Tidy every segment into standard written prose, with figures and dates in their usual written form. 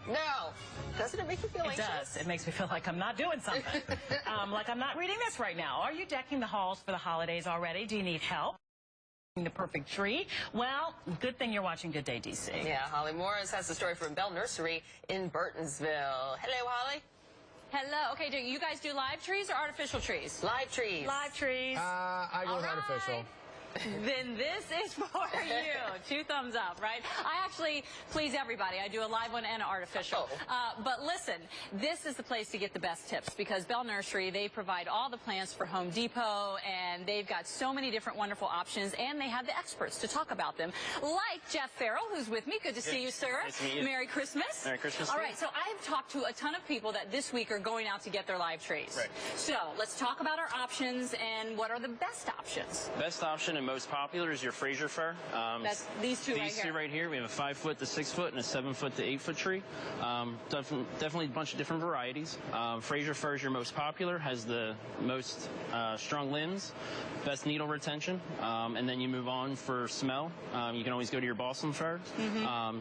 No. Doesn't it make you feel anxious? It does. It makes me feel like I'm not doing something. Like I'm not reading this right now. Are you decking the halls for the holidays already? Do you need help? The perfect tree? Well, good thing you're watching Good Day, D.C. Yeah, Holly Morris has the story from Bell Nursery in Burtonsville. Hello, Holly. Hello. Okay, do you guys do live trees or artificial trees? Live trees. Live trees. I go with artificial. Then this is for you. 2 thumbs up, right? I actually please everybody. I do a live one and an artificial. But listen, this is the place to get the best tips because Bell Nursery, they provide all the plants for Home Depot, and they've got so many different wonderful options, and they have the experts to talk about them, like Jeff Farrell, who's with me. Good to see you, sir. Nice to meet you. Merry Christmas. Merry Christmas. All right, so I've talked to a ton of people that this week are going out to get their live trees. Right. So let's talk about our options and what are the best options. Best option and most popular is your Fraser fir. That's these two right here. These two right here. We have a 5-foot to 6-foot and a 7-foot to 8-foot tree. Definitely a bunch of different varieties. Fraser fir is your most popular, has the most strong limbs, best needle retention, and then you move on for smell. You can always go to your balsam fir,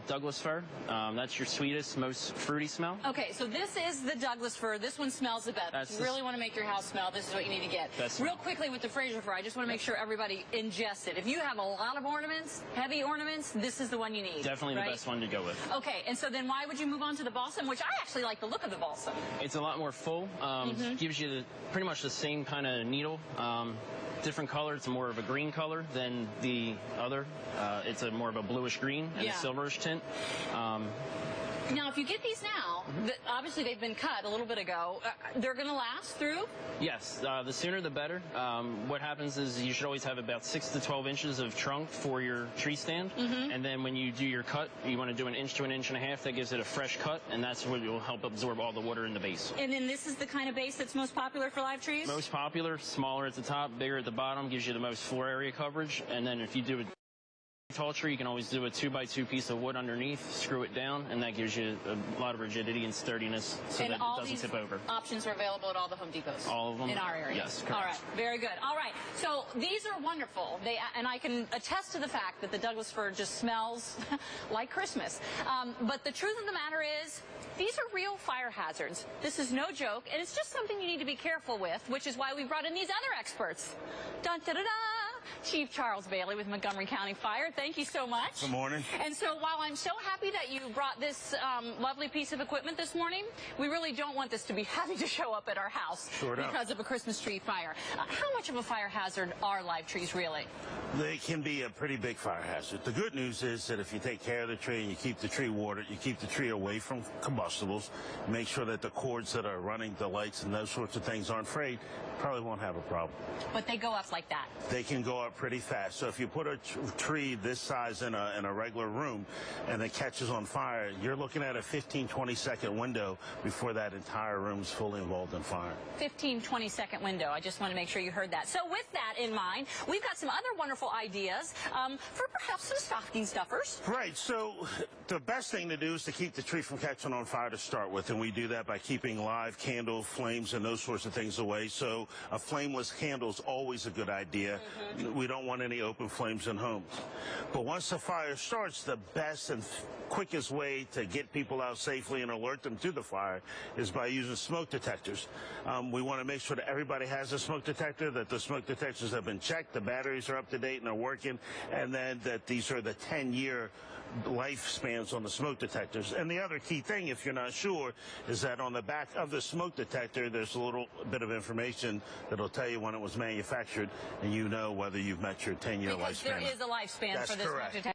Douglas fir. That's your sweetest, most fruity smell. Okay, so this is the Douglas fir. This one smells the best. If you really want to make your house smell, this is what you need to get. Real quickly with the Fraser fir, I just want to make sure everybody ingests it. If you have a lot of ornaments, heavy ornaments, this is the one you need. Definitely the best one to go with. Okay, and so then why would you move on to the balsam, which I actually like the look of the balsam? It's a lot more full. Gives you pretty much the same kind of needle. Different color. It's more of a green color than the other. It's a more of a bluish green and a silverish tint. Now, if you get these now, obviously they've been cut a little bit ago. They're going to last through? Yes. The sooner the better. What happens is you should always have about 6 to 12 inches of trunk for your tree stand. And then when you do your cut, you want to do 1 inch to 1.5 inches. That gives it a fresh cut, and that's what will help absorb all the water in the base. And then this is the kind of base that's most popular for live trees? Most popular, smaller at the top, bigger at the bottom, gives you the most floor area coverage. And then if you do a tall tree, you can always do a 2x2 piece of wood underneath, screw it down, and that gives you a lot of rigidity and sturdiness so that it doesn't tip over. Options are available at all the Home Depots. All of them? In our area. Yes, correct. All right, very good. All right, so these are wonderful. And I can attest to the fact that the Douglas fir just smells like Christmas. But the truth of the matter is, these are real fire hazards. This is no joke, and it's just something you need to be careful with, which is why we brought in these other experts. Dun, da, da, da. Chief Charles Bailey with Montgomery County Fire. Thank you so much. Good morning. And so while I'm so happy that you brought this lovely piece of equipment this morning, we really don't want this to be having to show up at our house because of a Christmas tree fire. How much of a fire hazard are live trees really? They can be a pretty big fire hazard. The good news is that if you take care of the tree and you keep the tree watered, you keep the tree away from combustibles, make sure that the cords that are running the lights and those sorts of things aren't frayed, probably won't have a problem. But they go up like that? They can go up pretty fast. So if you put a tree this size in a regular room and it catches on fire, you're looking at a 15-20 second window before that entire room is fully involved in fire. 15-20 second window. I just want to make sure you heard that. So with that in mind, we've got some other wonderful ideas for perhaps some stocking stuffers. Right. So the best thing to do is to keep the tree from catching on fire to start with, and we do that by keeping live candle flames and those sorts of things away. So a flameless candle is always a good idea. We don't want any open flames in homes. But once the fire starts, the best and quickest way to get people out safely and alert them to the fire is by using smoke detectors. We want to make sure that everybody has a smoke detector, that the smoke detectors have been checked, the batteries are up to date and are working, and then that these are the 10-year lifespans on the smoke detectors. And the other key thing, if you're not sure, is that on the back of the smoke detector, there's a little bit of information that'll tell you when it was manufactured, and you know whether you've met your 10-year lifespan. There is a lifespan for this smoke detector.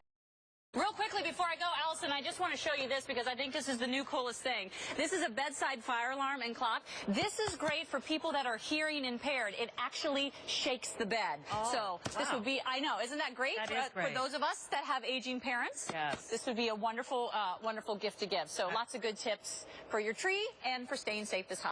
Real quickly before I go, Allison, I just want to show you this because I think this is the new coolest thing. This is a bedside fire alarm and clock. This is great for people that are hearing impaired. It actually shakes the bed. This would be, I know, isn't that great? That is great. For those of us that have aging parents, yes, this would be a wonderful, wonderful gift to give. So lots of good tips for your tree and for staying safe this holiday.